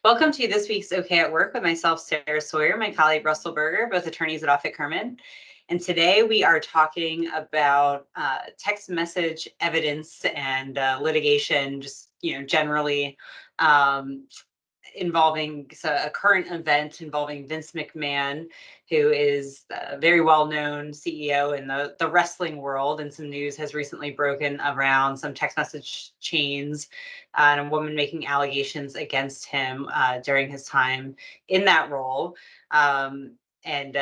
Welcome to this week's OK at Work with myself, Sarah Sawyer, my colleague Russell Berger, both attorneys at Offit Kurman. And today we are talking about text message evidence and litigation, just generally involving a current event involving Vince McMahon, who is a very well-known CEO in the wrestling world. And some news has recently broken around some text message chains and a woman making allegations against him during his time in that role. And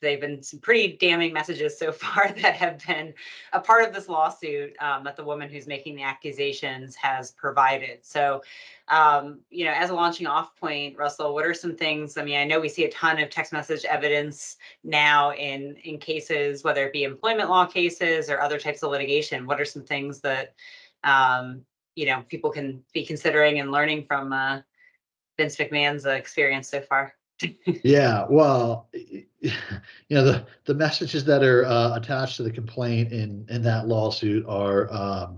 they've been some pretty damning messages so far that have been a part of this lawsuit that the woman who's making the accusations has provided. So, as a launching off point, Russell, what are some things? I mean, I know we see a ton of text message evidence now in cases, whether it be employment law cases or other types of litigation. What are some things that people can be considering and learning from Vince McMahon's experience so far? Yeah, well, the messages that are attached to the complaint in that lawsuit are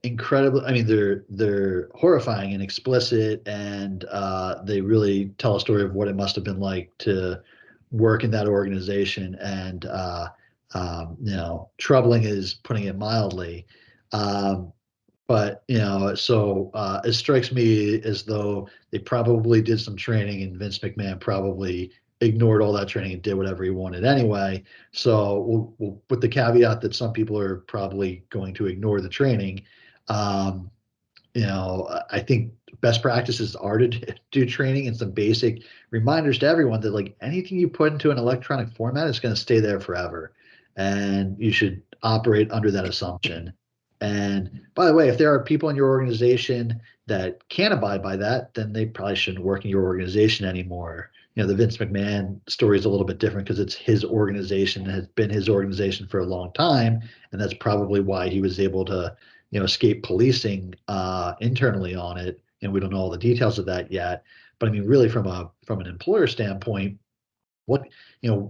incredible. I mean, they're horrifying and explicit, and they really tell a story of what it must have been like to work in that organization. And troubling is putting it mildly. But it strikes me as though they probably did some training, and Vince McMahon probably ignored all that training and did whatever he wanted anyway. So we'll put the caveat that some people are probably going to ignore the training. I think best practices are to do training and some basic reminders to everyone that like anything you put into an electronic format is going to stay there forever, and you should operate under that assumption. And by the way, if there are people in your organization that can't abide by that, then they probably shouldn't work in your organization anymore. The Vince McMahon story is a little bit different because it's his organization and has been his organization for a long time. And that's probably why he was able to, escape policing internally on it. And we don't know all the details of that yet. But I mean, really from an employer standpoint, when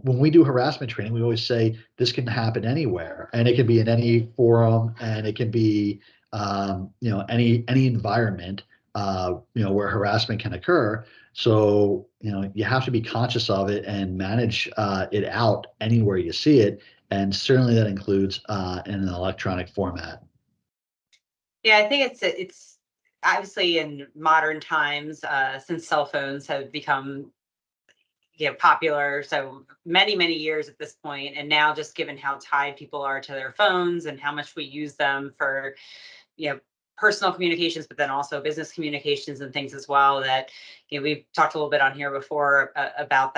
we do harassment training, we always say this can happen anywhere, and it can be in any forum, and it can be any environment where harassment can occur. So you have to be conscious of it and manage it out anywhere you see it, and certainly that includes in an electronic format. Yeah, I think it's obviously in modern times, since cell phones have become popular, so many years at this point, and now just given how tied people are to their phones and how much we use them for personal communications, but then also business communications and things as well, that we've talked a little bit on here before about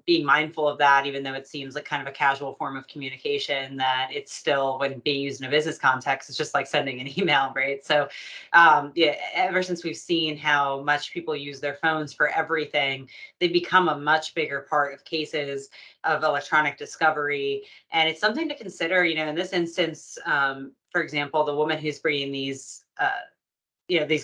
being mindful of that, even though it seems like kind of a casual form of communication, that it's still, when being used in a business context, it's just like sending an email, right? So ever since we've seen how much people use their phones for everything, they've become a much bigger part of cases of electronic discovery. And it's something to consider, in this instance. For example, the woman who's bringing these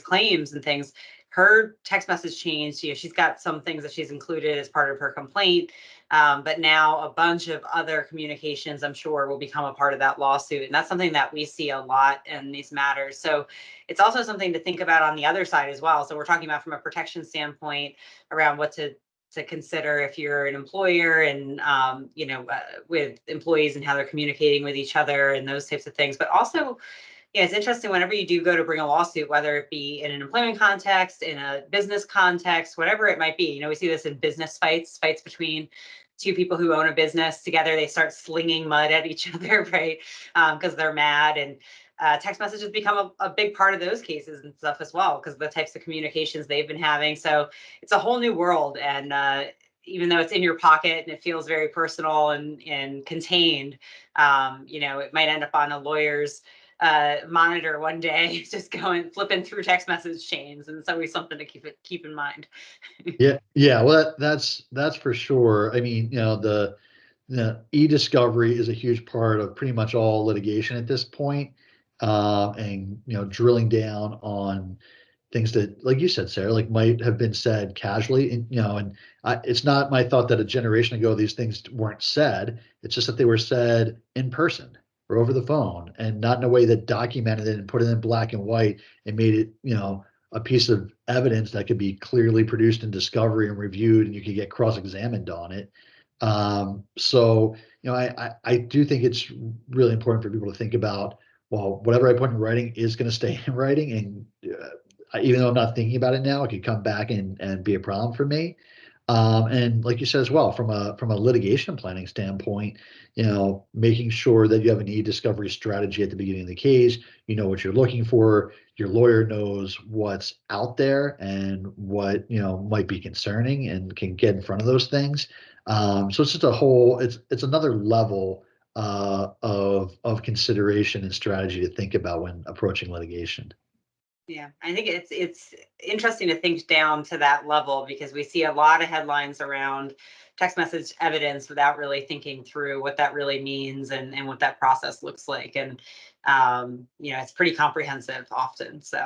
claims and things, her text message changed. She's got some things that she's included as part of her complaint, but now a bunch of other communications, I'm sure, will become a part of that lawsuit. And that's something that we see a lot in these matters. So it's also something to think about on the other side as well. So we're talking about from a protection standpoint around what to consider if you're an employer, and with employees and how they're communicating with each other and those types of things. But also, it's interesting whenever you do go to bring a lawsuit, whether it be in an employment context, in a business context, whatever it might be. We see this in business fights between two people who own a business together. They start slinging mud at each other, right? Because they're mad. And text messages become a big part of those cases and stuff as well, because of the types of communications they've been having. So it's a whole new world. And even though it's in your pocket and it feels very personal and contained, it might end up on a lawyer's monitor one day, just flipping through text message chains. And it's always something to keep in mind. Yeah. Well, that's for sure. I mean, the e-discovery is a huge part of pretty much all litigation at this point. And drilling down on things that, like you said, Sarah, like might have been said casually, and it's not my thought that a generation ago these things weren't said. It's just that they were said in person or over the phone, and not in a way that documented it and put it in black and white and made it a piece of evidence that could be clearly produced in discovery and reviewed, and you could get cross-examined on it. So, I do think it's really important for people to think about, well, whatever I put in writing is going to stay in writing. And even though I'm not thinking about it now, it could come back and be a problem for me. And like you said as well, from a litigation planning standpoint, making sure that you have an e-discovery strategy at the beginning of the case, you know what you're looking for, your lawyer knows what's out there and what, might be concerning and can get in front of those things. So it's just it's another level of consideration and strategy to think about when approaching litigation. Yeah, I think it's interesting to think down to that level because we see a lot of headlines around text message evidence without really thinking through what that really means and what that process looks like. And it's pretty comprehensive often. So,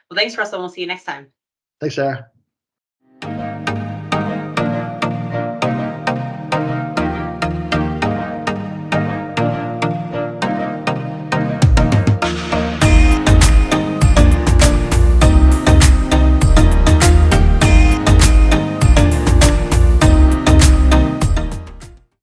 well, thanks, Russell. We'll see you next time. Thanks, Sarah.